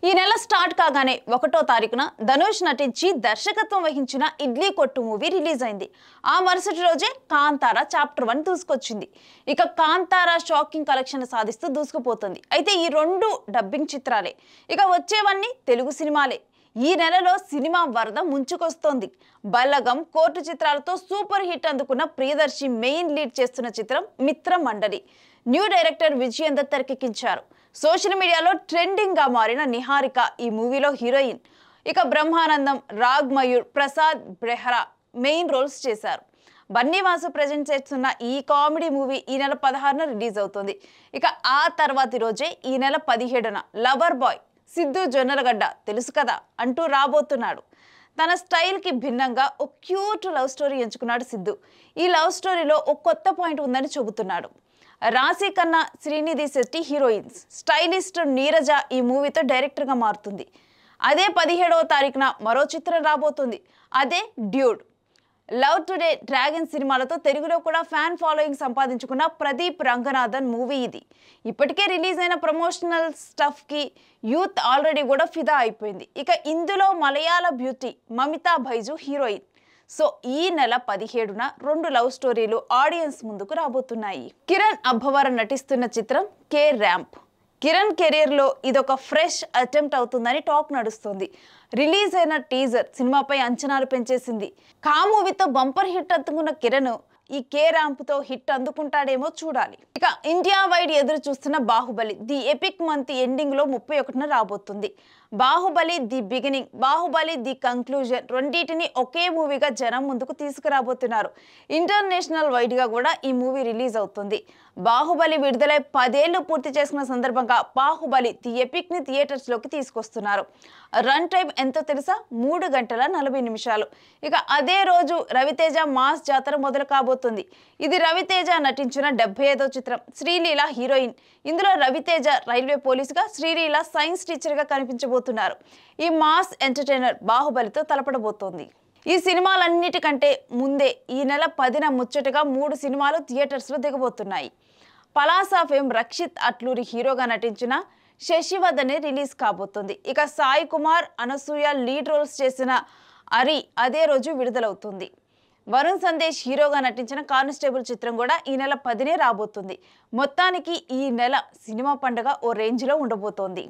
ఈ నెల స్టార్ట్ కాగానే 1వ తారీఖున ధనుష్ నటించి దర్శకత్వం వహించిన ఇడ్లీ కొట్టు మూవీ రిలీజ్ అయింది. ఆ మరుసటి రోజే కాంతారా చాప్టర్ 1 దూసుకొచ్చింది. ఇక కాంతారా షాకింగ్ కలెక్షన్ సాధిస్తూ దూసుకుపోతుంది. అయితే ఈ రెండు డబ్బింగ్ చిత్రాలే. ఇక వచ్చేవన్నీ తెలుగు సినిమాలే. ఈ నెలలో సినిమా వరద ముంచుకొస్తోంది. బల్లగం, కోర్టు చిత్రాలతో సూపర్ హిట్ అందుకున్న ప్రియదర్శి మెయిన్ లీడ్ చేస్తున్న చిత్రం మిత్ర మండలి. న్యూ డైరెక్టర్ విజయేందర్ తెరకెక్కించారు. సోషల్ మీడియాలో ట్రెండింగ్ గా మారిన నిహారిక ఈ మూవీలో హీరోయిన్. ఇక బ్రహ్మానందం, రాగ్ మయూర్, ప్రసాద్ బ్రెహ్రా మెయిన్ రోల్స్ చేశారు. బన్నీవాసు ప్రెజెంట్ చేస్తున్న ఈ కామెడీ మూవీ ఈ నెల 16న రిలీజ్ అవుతుంది. ఇక ఆ తర్వాతి రోజే ఈ నెల 17న లవర్ బాయ్ సిద్ధు జొన్నలగడ్డ తెలుసు కదా అంటూ రాబోతున్నాడు. తన స్టైల్కి భిన్నంగా ఓ క్యూట్ లవ్ స్టోరీ ఎంచుకున్నాడు సిద్ధు. ఈ లవ్ స్టోరీలో ఓ కొత్త పాయింట్ ఉందని చెబుతున్నాడు. రాశి ఖన్నా, శ్రీనిధి శెట్టి హీరోయిన్స్. స్టైలిస్ట్ నీరజ ఈ మూవీతో డైరెక్టర్గా మారుతుంది. అదే 17వ తారీఖున మరో చిత్రం రాబోతుంది. అదే డ్యూడ్. లవ్ టుడే, డ్రాగన్ సినిమాలతో తెలుగులో కూడా ఫ్యాన్ ఫాలోయింగ్ సంపాదించుకున్న ప్రదీప్ రంగనాథన్ మూవీ ఇది. ఇప్పటికే రిలీజ్ అయిన ప్రమోషనల్ స్టఫ్కి యూత్ ఆల్రెడీ కూడా ఫిదా అయిపోయింది. ఇక ఇందులో Malayala beauty Mamitha Baiju heroine. So ఈ నెల 17న 2 లవ్ స్టోరీలు ఆడియన్స్ ముందుకు రాబోతున్నాయి. కిరణ్ అబ్బవరం నటిస్తున్న చిత్రం కే ర్యాంప్. కిరణ్ కెరీర్లో ఇదొక ఫ్రెష్ అటెంప్ట్ అవుతుందని టాక్ నడుస్తుంది. రిలీజ్ అయిన టీజర్ సినిమాపై అంచనాలు పెంచేసింది. కా మూవీతో బంపర్ హిట్ అందుకున్న కిరణ్ ఈ కే ర్యాంప్తో హిట్ అందుకుంటాడేమో చూడాలి. ఇక ఇండియా వైడ్ ఎదురు చూస్తున్న బాహుబలి ది ఎపిక్ మంత్ ఎండింగ్లో 31న రాబోతుంది. Baahubali the beginning, Baahubali the conclusion రెండింటిని ఒకే మూవీగా జనం ముందుకు తీసుకురాబోతున్నారు. ఇంటర్నేషనల్ వైడ్గా కూడా ఈ మూవీ రిలీజ్ అవుతుంది. బాహుబలి విడుదలై 10 ఏళ్లు పూర్తి చేసుకున్న సందర్భంగా బాహుబలి ది ఎపిక్ని థియేటర్స్లోకి తీసుకొస్తున్నారు. రన్ టైం ఎంతో తెలుసా? 3 గంటల 40 నిమిషాలు. ఇక అదే రోజు రవితేజ మాస్ జాతర మొదలు కాబోతుంది. ఇది రవితేజ నటించిన 75వ చిత్రం. శ్రీలీల హీరోయిన్. ఇందులో రవితేజ రైల్వే పోలీసుగా, శ్రీలీల సైన్స్ టీచర్గా కనిపించబోతున్నారు. ఈ మాస్ ఎంటర్టైనర్ బాహుబలితో తలపడబోతోంది. ఈ సినిమాలన్నిటికంటే ముందే ఈ నెల 10న ముచ్చటగా 3 సినిమాలు థియేటర్స్లో దిగబోతున్నాయి. పలాసా ఫేమ్ రక్షిత్ అట్లూరి హీరోగా నటించిన శశివదనే రిలీజ్ కాబోతుంది. ఇక సాయి కుమార్, అనసూయ లీడ్ రోల్స్ చేసిన అరి అదే రోజు విడుదలవుతుంది. వరుణ్ సందేశ్ హీరోగా నటించిన కానిస్టేబుల్ చిత్రం కూడా ఈ నెల 10నే రాబోతుంది. మొత్తానికి ఈ నెల సినిమా పండుగ ఓ రేంజ్లో ఉండబోతోంది.